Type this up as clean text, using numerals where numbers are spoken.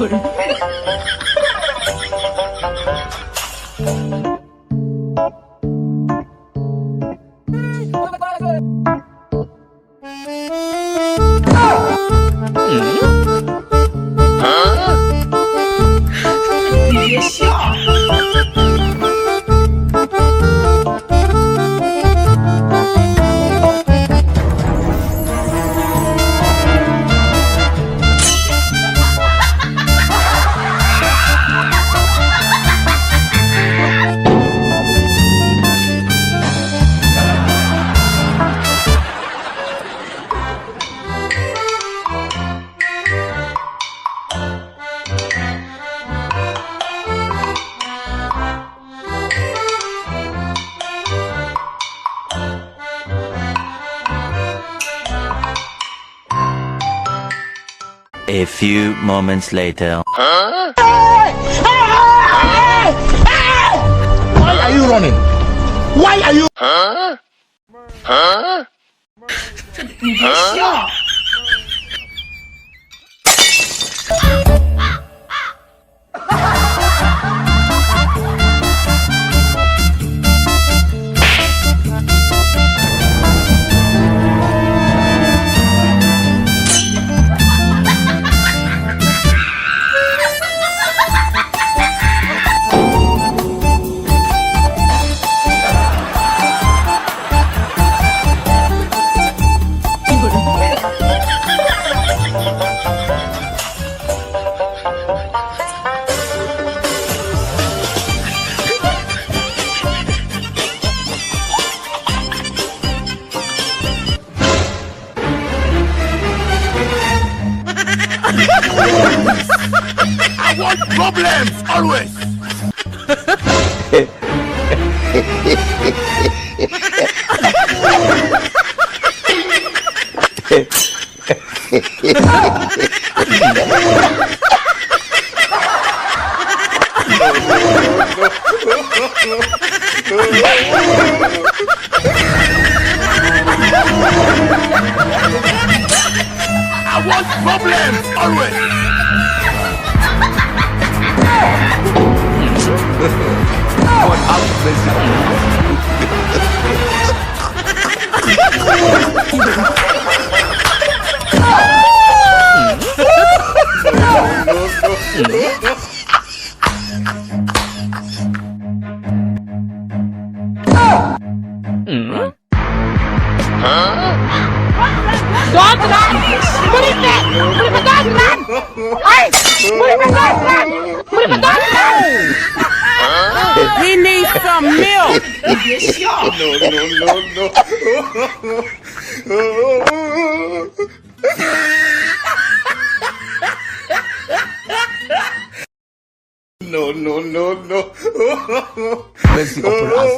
A few moments later. Why are you running? Why are you? I want problems always. I want problems always. Don't run! Put it back! Put it back! Run! Hey! Put it back! Run! Put it back! Run! He needs some milk! No. Mercy upon us.